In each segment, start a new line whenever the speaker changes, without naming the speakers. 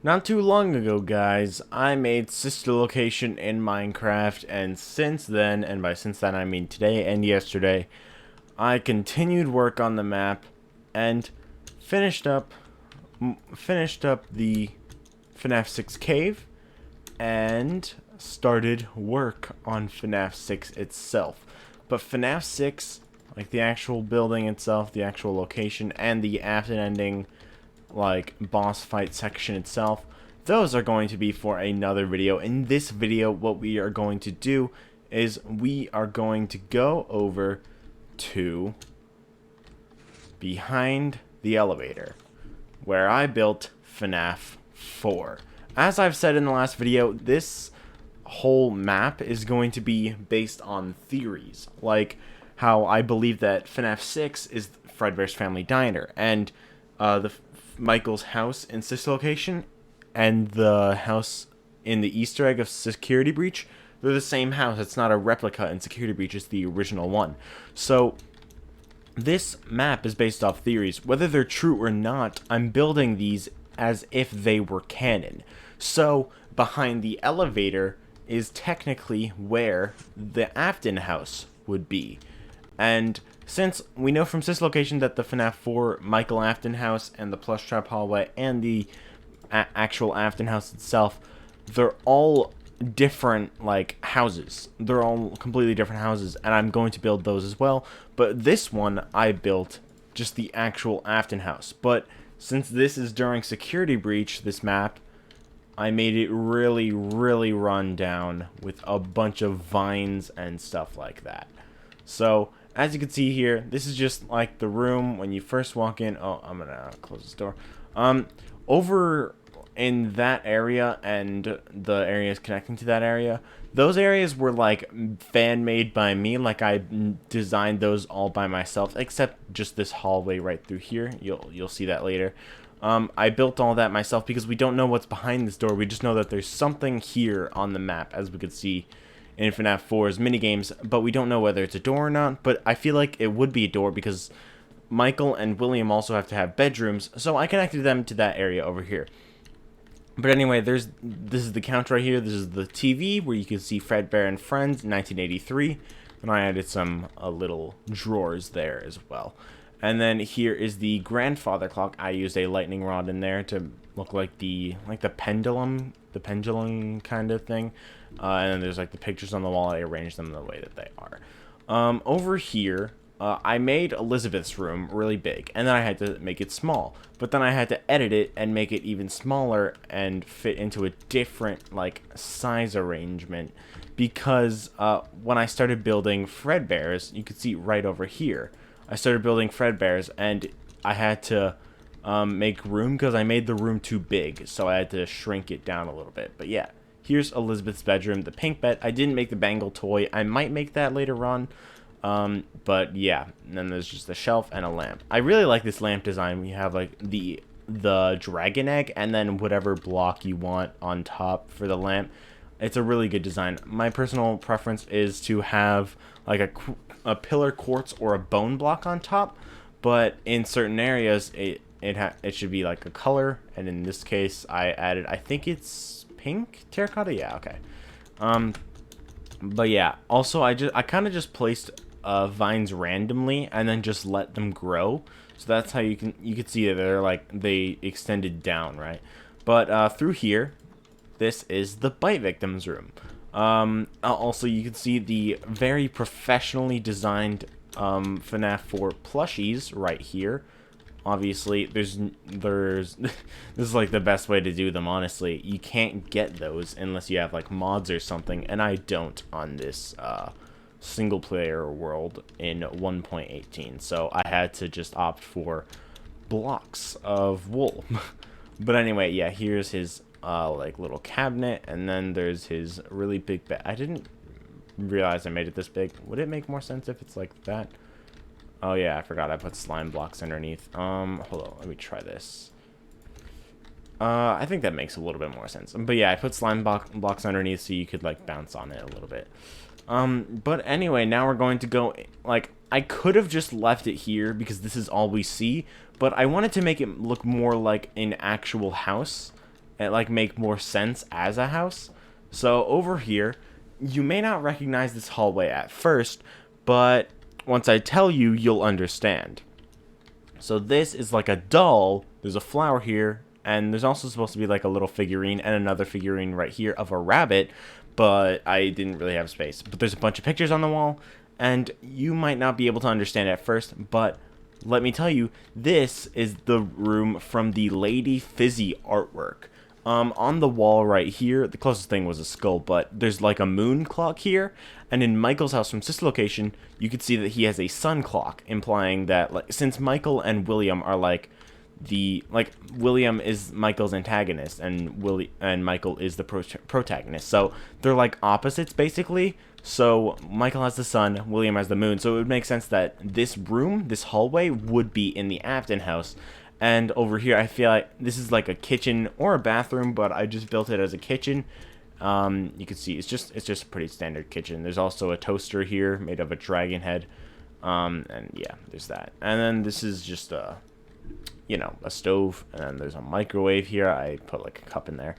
Not too long ago, guys, I made sister location in Minecraft, and since then, and by since then I mean today and yesterday, I continued work on the map and finished up the FNAF 6 cave and started work on FNAF 6 itself. But FNAF 6, like the actual building itself, the actual location, and the Afton ending like boss fight section itself, those are going to be for another video. In this video, what we are going to do is we are going to go over to behind the elevator where I built FNAF 4. As I've said in the last video, this whole map is going to be based on theories, like how I believe that FNAF 6 is Fredbear's Family Diner, and Michael's house in Sister Location and the house in the Easter egg of Security Breach, they're the same house. It's not a replica in Security Breach, it's the original one. So this map is based off theories. Whether they're true or not, I'm building these as if they were canon. So behind the elevator is technically where the Afton house would be. And since we know from Sister Location that the FNAF 4 Michael Afton house and the plush trap hallway and the actual Afton house itself, they're all different like houses. They're all completely different houses, and I'm going to build those as well. But this one I built just the actual Afton house. But since this is during Security Breach, this map, I made it really run down with a bunch of vines and stuff like that. So as you can see here, this is just like the room when you first walk in. Oh, I'm gonna close this door. Over in that area and the areas connecting to that area, those areas were like fan-made by me. Like I designed those all by myself, except just this hallway right through here. You'll see that later. I built all that myself because we don't know what's behind this door. We just know that there's something here on the map, as we could see in FNAF 4's minigames, but we don't know whether it's a door or not. But I feel like it would be a door because Michael and William also have to have bedrooms, so I connected them to that area over here. But anyway, this is the couch right here. This is the TV where you can see Fredbear and Friends 1983, and I added some little drawers there as well. And then here is the grandfather clock. I used a lightning rod in there to look like the pendulum kind of thing. And then there's like the pictures on the wall. I arranged them the way that they are. Over here, I made Elizabeth's room really big, and then I had to make it small. But then I had to edit it and make it even smaller and fit into a different like size arrangement, because when I started building Fredbear's, you could see right over here, I started building Fredbear's, and I had to make room because I made the room too big, so I had to shrink it down a little bit. But yeah, here's Elizabeth's bedroom, the pink bed. I didn't make the bangle toy. I might make that later on. But yeah, and then there's just a shelf and a lamp. I really like this lamp design. We have like the dragon egg and then whatever block you want on top for the lamp. It's a really good design. My personal preference is to have like a pillar quartz or a bone block on top, but in certain areas it should be like a color, and in this case I added, I think it's pink terracotta. Yeah, okay. But yeah, also I kind of just placed vines randomly and then just let them grow, so that's how you could see that they extended down, right? But through here, this is the bite victims room. Also you can see the very professionally designed FNAF 4 plushies right here. Obviously, there's this is like the best way to do them, honestly. You can't get those unless you have like mods or something, and I don't on this single player world in 1.18, so I had to just opt for blocks of wool. But anyway, yeah, here's his like little cabinet, and then there's his really big bed. I didn't realize I made it this big. Would it make more sense if it's like that? Oh yeah, I forgot I put slime blocks underneath. Hold on, let me try this. I think that makes a little bit more sense. But yeah, I put slime blocks underneath so you could like bounce on it a little bit. But anyway, now we're going to go, like, I could have just left it here because this is all we see, but I wanted to make it look more like an actual house. and like make more sense as a house. So over here, you may not recognize this hallway at first, but once I tell you, you'll understand. So this is like a doll. There's a flower here, and there's also supposed to be like a little figurine and another figurine right here of a rabbit, but I didn't really have space. But there's a bunch of pictures on the wall, and you might not be able to understand at first, but let me tell you, this is the room from the Lady Fizzy artwork. On the wall right here, the closest thing was a skull, but there's like a moon clock here, and in Michael's house from sister location, you could see that he has a sun clock, implying that like since Michael and William are like William is Michael's antagonist and Michael is the protagonist, so they're like opposites basically. So Michael has the sun, William has the moon, so it would make sense that this room, this hallway, would be in the Afton house. And over here, I feel like this is like a kitchen or a bathroom, but I just built it as a kitchen. You can see it's just a pretty standard kitchen. There's also a toaster here made of a dragon head, and yeah, there's that. And then this is just a stove, and then there's a microwave here. I put like a cup in there,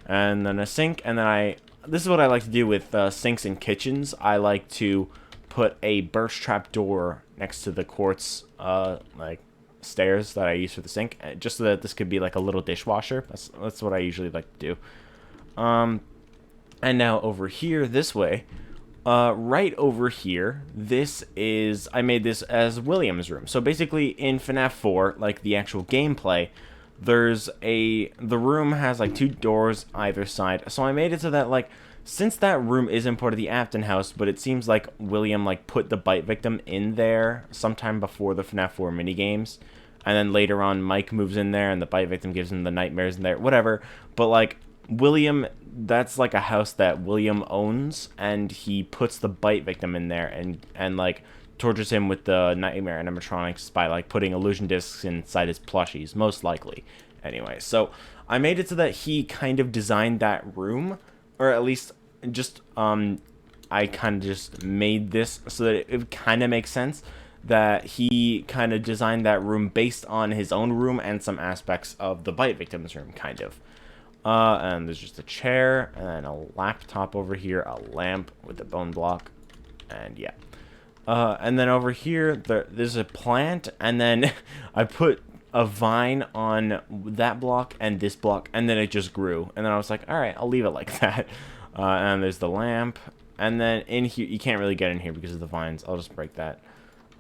and then a sink. And then this is what I like to do with sinks in kitchens. I like to put a burst trap door next to the quartz stairs that I use for the sink, just so that this could be like a little dishwasher. That's what I usually like to do. And now over here, this way, right over here, I made this as William's room. So basically in FNAF 4, like the actual gameplay, the room has like 2 doors either side. So I made it so that like, since that room isn't part of the Afton house, but it seems like William like put the bite victim in there sometime before the FNAF 4 minigames, and then later on Mike moves in there and the bite victim gives him the nightmares in there, whatever. But like William, that's like a house that William owns, and he puts the bite victim in there and like tortures him with the nightmare animatronics by like putting illusion discs inside his plushies, most likely. Anyway, so I made it so that he kind of designed that room, or at least just I kind of just made this so that it kind of makes sense that he kind of designed that room based on his own room and some aspects of the bite victim's room, kind of. And there's just a chair, and then a laptop over here, a lamp with a bone block, and yeah. And then over here, there's a plant, and then I put a vine on that block and this block, and then it just grew. And then I was like, alright, I'll leave it like that. And there's the lamp, and then in here, you can't really get in here because of the vines. I'll just break that.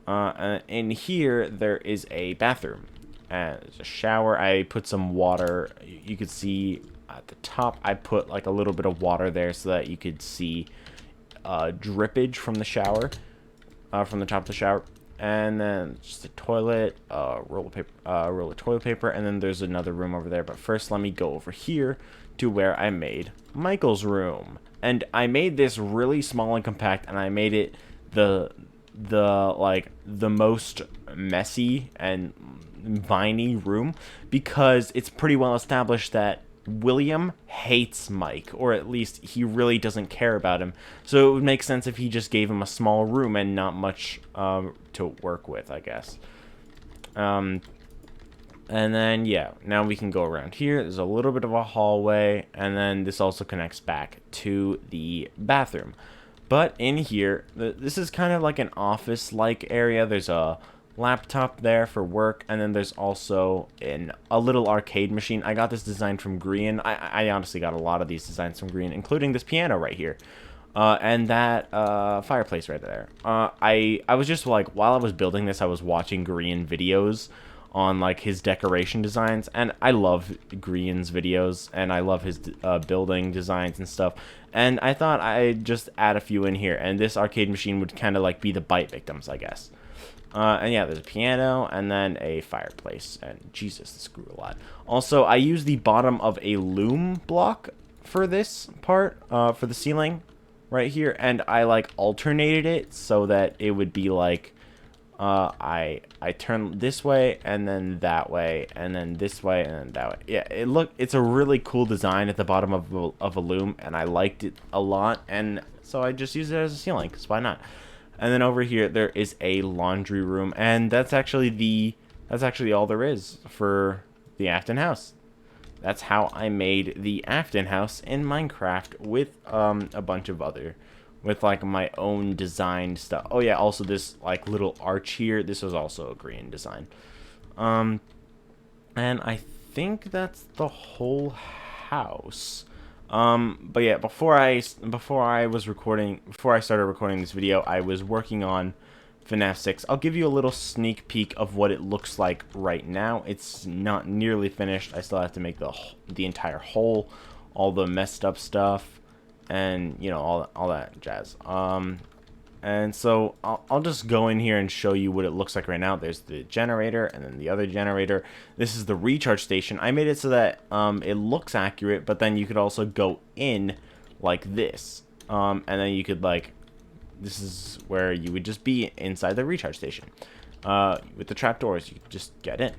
And in here, there is a bathroom. And there's a shower. I put some water. You could see at the top, I put like a little bit of water there so that you could see drippage from the shower, from the top of the shower. And then just a toilet, roll of toilet paper, and then there's another room over there. But first, let me go over here to where I made Michael's room. And I made this really small and compact, and I made it the most messy and viney room because it's pretty well established that William hates Mike, or at least he really doesn't care about him. So it would make sense if he just gave him a small room and not much to work with, I guess. And then, yeah, now we can go around here. There's a little bit of a hallway, and then this also connects back to the bathroom. But in here, this is kind of like an office-like area. There's a laptop there for work, and then there's also a little arcade machine. I got this design from Green. I honestly got a lot of these designs from Green, including this piano right here. And that fireplace right there. I was just like, while I was building this, I was watching Green videos on like his decoration designs, and I love Green's videos, and I love his building designs and stuff, and I thought I'd just add a few in here, and this arcade machine would kind of like be the bite victims, I guess. And yeah, there's a piano, and then a fireplace, and Jesus, this grew a lot. Also, I used the bottom of a loom block for this part, for the ceiling right here, and I like alternated it so that it would be like I turn this way, and then that way, and then this way, and then that way. Yeah, it's a really cool design at the bottom of a loom, and I liked it a lot, and so I just used it as a ceiling, because why not? And then over here, there is a laundry room, and that's actually all there is for the Afton house. that's how I made the Afton house in Minecraft with a bunch of other, with like my own designed stuff. Oh yeah, also this like little arch here, this was also a green design. And I think that's the whole house. But yeah, before I started recording this video, I was working on FNAF 6. I'll give you a little sneak peek of what it looks like right now. It's not nearly finished. I still have to make the entire hole, all the messed up stuff, and you know, all that jazz. And so I'll just go in here and show you what it looks like right now. There's the generator and then the other generator. This is the recharge station. I made it so that it looks accurate, but then you could also go in like this. And then you could like, this is where you would just be inside the recharge station. With the trapdoors, you just get in.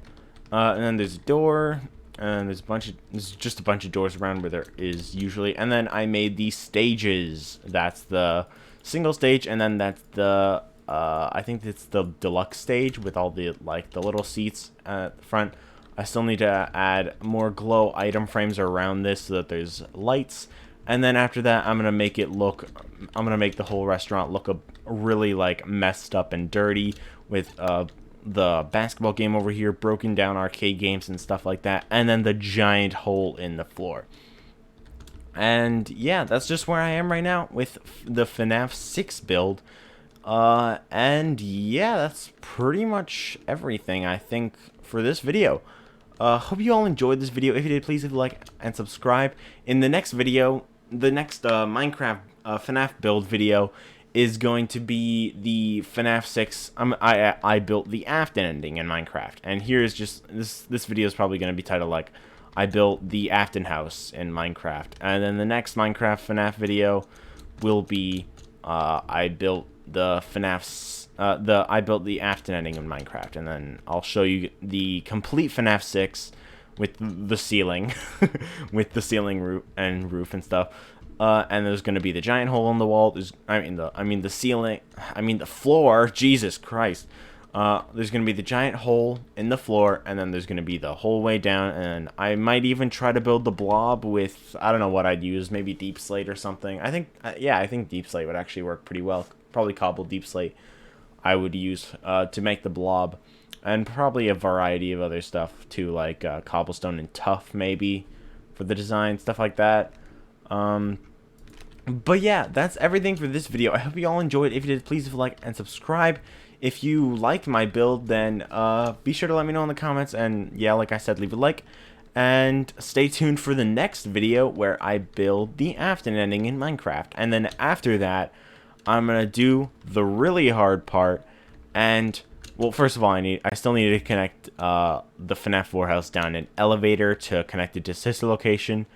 And then there's a door, and there's just a bunch of doors around where there is usually. And then I made these stages. That's the single stage, and then that's the I think it's the deluxe stage with all the like the little seats at the front. I still need to add more glow item frames around this so that there's lights, and then after that I'm gonna make the whole restaurant look really like messed up and dirty with the basketball game over here, broken down arcade games and stuff like that, and then the giant hole in the floor. And yeah, that's just where I am right now with the FNAF 6 build. And yeah, that's pretty much everything, I think, for this video. Hope you all enjoyed this video. If you did, please leave a like and subscribe. In the next video, the next Minecraft FNAF build video is going to be the FNAF 6. I built the Afton ending in Minecraft. And here's just, this video is probably going to be titled like, I built the Afton house in Minecraft. And then the next Minecraft FNAF video will be I built the I built the Afton ending in Minecraft, and then I'll show you the complete FNAF 6 with the ceiling with the ceiling roof and stuff. And there's going to be the giant hole in the wall. The ceiling, the floor. Jesus Christ. There's going to be the giant hole in the floor, and then there's going to be the whole way down, and I might even try to build the blob with, I don't know what I'd use, maybe deep slate or something. I think, yeah, I think deep slate would actually work pretty well. Probably cobbled deep slate I would use to make the blob, and probably a variety of other stuff too, like cobblestone and tuff maybe for the design, stuff like that. But yeah, that's everything for this video. I hope you all enjoyed. If you did, please leave a like and subscribe. If you liked my build, then be sure to let me know in the comments. And yeah, like I said, leave a like. And stay tuned for the next video where I build the Afton ending in Minecraft. And then after that, I'm going to do the really hard part. And, well, first of all, I still need to connect the FNAF 4 house down an elevator to connect it to sister location.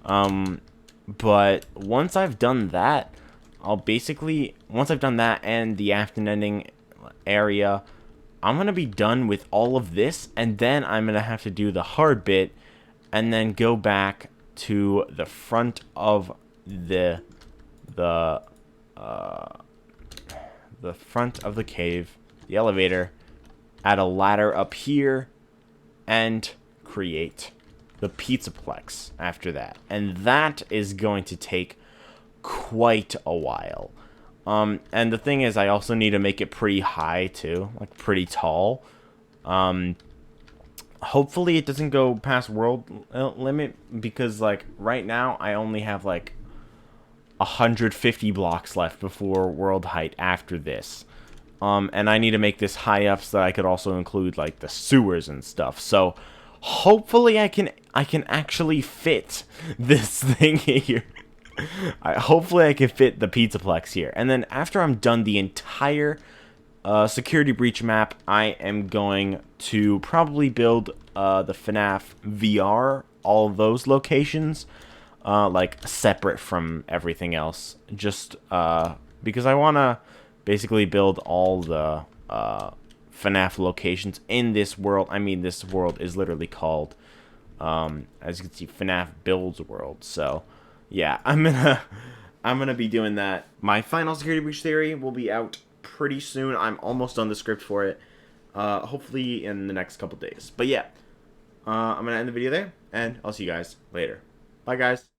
But once I've done that, once I've done that and the Afton ending area, I'm gonna be done with all of this, and then I'm gonna have to do the hard bit and then go back to the front of the front of the cave, the elevator, add a ladder up here, and create the Pizzaplex after that. And that is going to take quite a while. And the thing is, I also need to make it pretty high too, like pretty tall. Hopefully it doesn't go past world limit, because like right now I only have like 150 blocks left before world height after this. And I need to make this high up so that I could also include like the sewers and stuff. So hopefully I can actually fit this thing here. Hopefully I can fit the Pizzaplex here. And then after I'm done the entire security breach map, I am going to probably build the FNAF VR, all of those locations, like separate from everything else. Just because I want to basically build all the FNAF locations in this world. I mean, this world is literally called, as you can see, FNAF Builds World. So yeah, I'm gonna be doing that. My final security breach theory will be out pretty soon. I'm almost done the script for it. Hopefully in the next couple days. But yeah, I'm going to end the video there, and I'll see you guys later. Bye, guys.